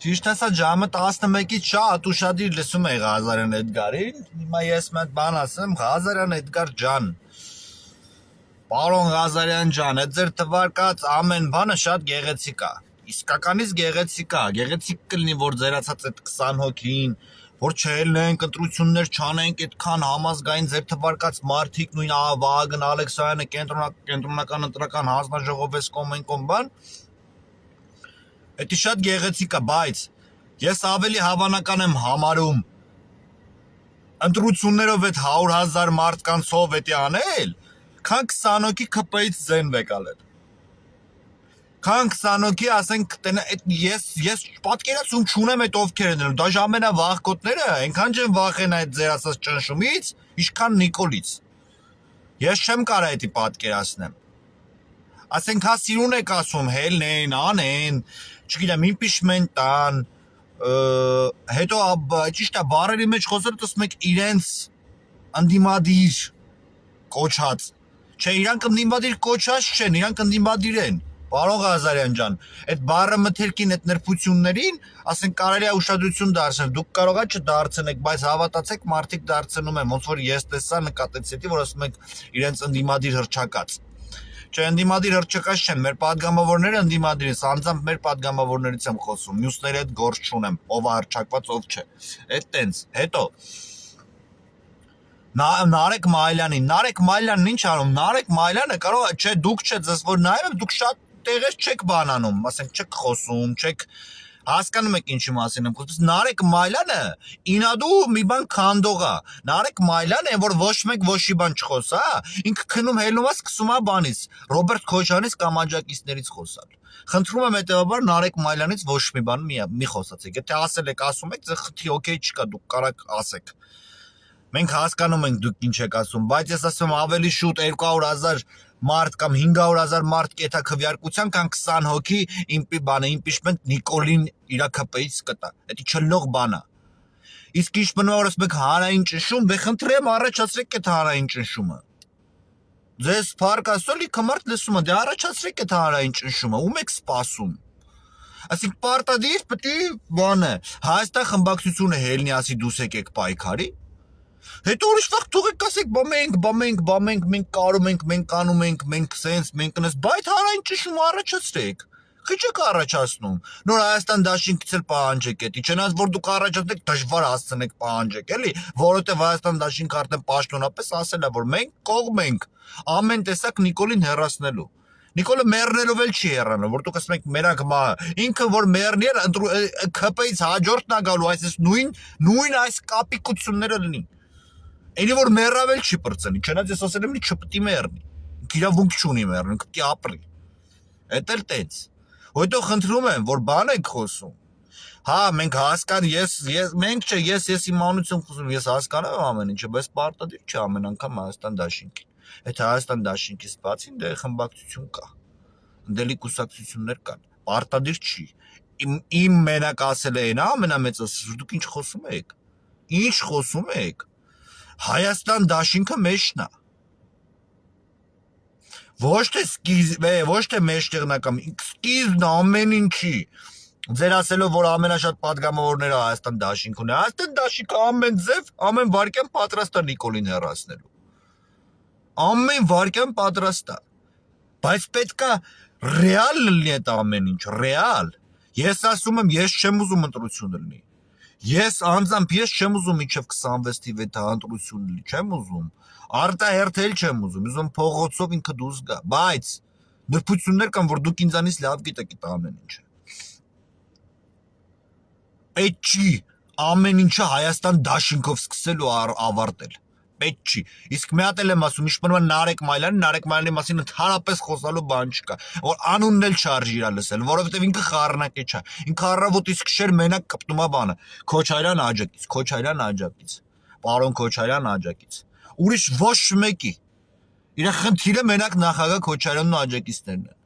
Ճիշտ ասած ժամը 11-ից շատ ուշադիր լսում էի Ղազարյան Էդգարին, հիմա ես մեկ բան ասեմ, Ղազարյան Էդգար ջան, պարոն Ղազարյան ջան, այդ ձեր թվարկած ամեն բանը շատ գեղեցիկ է, իսկականից գեղեցիկ է, գեղեցիկ կլինի, որ ձերացած այդ 20 հոգին, որ չելնենք, ընտրություններ չանենք, այդքան համազգային ձեր թվարկած մարդիկ, նույն Վահագն Ալեքսանյանը կենտրոնական ընտրական հանձնաժողով էս կոմ բան, Դա շատ գեղեցիկ է, բայց ես ավելի հավանական եմ համարում ընտրություններով այդ 100,000 մարդկանցով էդի անել, քան 20 հոգի ԿՊ-ից ձեն վեկալել։ Քան 20 հոգի, ասենք, ես պատկերացում չունեմ այդ ովքեր են դնում, դա ամենավաղկոտները այնքան չեն վախենա այդ ձեր ասած ճնշումից, ինչքան Նիկոլից։ Ես չեմ կարող դա պատկերացնեմ։ Ասենք հա սիրուն եք ասում, հելնեն, անեն, չգիտեմ, impeachment տան, հետո ճիշտ է բառերի մեջ խոսել տեսնում եք իրենց ընդդիմադիր կոչած։ Չէ, իրանք ընդդիմադիր կոչած չեն, իրանք ընդդիմադիր են։ Պարոն Ղազարյան ջան, այդ բառը մթերքին այդ նրբություններին, ասենք կարելի է ուշադրություն դարձնել, դուք կարող եք չդարձնեք, բայց հավատացեք մարդիկ դարձնում են, ոնց որ ես տեսա նկատեցի, որ ասում եք իրենց ընդդիմադիր հռչակած։ Չէ, ընդդիմադիր հռչակած չեն, մեր падգամավորները ընդդիմադիր են, անձամբ մեր падգամավորներից եմ խոսում, մյուսների հետ գործ չունեմ, ով է հռչակված, ով չէ։ Այդ տենց, հետո Նարեկ Մայլյանն ինչ անում, Նարեկ Մայլյանը կարող է, չէ, դուք չէ, ձեզ որ նայում եք, դուք շատ տեղեր չեք բանանում, ասենք չեք խոսում, չեք հասկանում եք ինչի մասին եմ խոսում, Նարեկ Մայլյանը ինադու մի բան քանդող է, Նարեկ Մայլյանը, որ ոչ մեկ ոչի բան չխոսա, ինքը քնում հելնում է սկսում է բանից, Ռոբերտ Քոչարյանից կամ աջակիցներից խոսալ։ Խնդրում եմ հետևաբար Նարեկ Մայլյանից ոչ մի բան մի խոսացեք, եթե ասել եք, ասում եք, ձեզ խթի օքեյ չկա, դուք կարաք ասեք։ Մենք հասկանում ենք դուք ինչ եք ասում, բայց ես ասում ավելի շուտ 200,000 մարդ կամ 500,000 մարդ կետա քվեարկության, քան 20 հոգի impeachment Նիկոլին իր ԿՊ-ից կտա։ Դա չլնող բան է։ Իսկ ինչ մնում որ ասում եք հանրային ճնշում, դե խնդրեմ առաջացրեք այդ հանրային ճնշումը։ Ձեզ փառք ասո լիքը մարդ լսում է, դե առաջացրեք այդ հանրային ճնշումը, ում եք սպասում։ Այսինքն պարտադիր պետք է բանը, Հայաստան խմբակցությունը հելնի ասի դուս եկեք պայքարի։ Հետո ուրիշ վաղ թողեք ասեք, մենք կարում ենք, մենք անում ենք, մենք սենց, մենք նես, բայց հանրային ճնշում առաջացրեք։ Քիչ եք առաջացնում։ Նոր Հայաստան դաշինքից էլ պահանջեք էդի, չնայած որ դուք առաջացնեք դժվար հասցնեք պահանջեք, էլի, որովհետև Հայաստան դաշինքը արդեն պաշտոնապես ասել է, որ մենք կողմ ենք ամեն տեսակ Նիկոլին հեռացնելու։ Նիկոլը մեռնելով էլ չի հեռանա, որ դուք ասում եք մերանք ինքը որ մեռնի ԿՊ-ից հաջորդն է գալու, այսինքն նույն այս կապիկությունները լինի։ Էնի որ մեռավել չի պրծնի, չնայած ես ասել եմ չպետք է մեռնի։ Իրավունք չունի մեռնել, պետք է ապրի։ Էդ էլ տենց։ Հետո խնդրում եմ, որ բան եք խոսում։ Հա, մենք մենք չէ, ես իմանություն խոսում, ես հասկանում եմ ամեն ինչը, բայց պարտադիր չէ ամեն անգամ Հայաստան դաշինքին։ Եթե Հայաստան դաշինքից բացին դե խմբակցություն կա։ Դելի կուսակցություններ կան։ Պարտադիր չի։ Իմ մենակ ասել է նա ամենամեծը, դուք ինչ խոսում եք։ Ինչ խոսում եք։ Հայաստան դաշինքը մեջն է։ Ոչ թե մեջտեղն է կամ սկիզբն ամեն ինչի։ Ձեր ասելով որ ամենաշատ падգամավորները Հայաստան դաշինք ունի։ Հայաստան դաշինքը ամեն ձև, ամեն վարքյան պատրաստ է Նիկոլին հեռացնելու։ Ամեն վարքյան պատրաստ է։ Բայց պետք է ռեալ լինի այդ ամեն ինչ, ռեալ։ Ես ասում եմ, ես չեմ ուզում ընտրություն լինի։ Ես անձամբ չեմ ուզում մինչև 26 թիվ այդ ընտրություն լինի, չեմ ուզում։ Արտահերթել չեմ ուզում, ուզում փողոցով ինքը դուրս գա, բայց նրբություններ կան, որ դուք ինձանից լավ գիտեք այդ ամեն ինչը։ Պետք չի ամեն ինչը Հայաստան դաշինքով սկսել ու ավարտել։ Պետք չի։ Իսկ մի հատ էլ եմ ասում, ինչ մնում է Նարեկ Մայլյանի մասին ընդհանրապես խոսալու բան չկա, որ անունն էլ չարժի իրա լսել, որովհետև ինքը խառնակե չէ։ Ինքը առավոտից քշեր մենակ կպտում է բանը։ Քոչարյան աջակից։ Պարոն Քոչարյան աջակից։ Ուրիշ ոչ մեկի։ Իր խնդիրը մենակ նախագահ Քոչարյանն ու աջակիցներն են։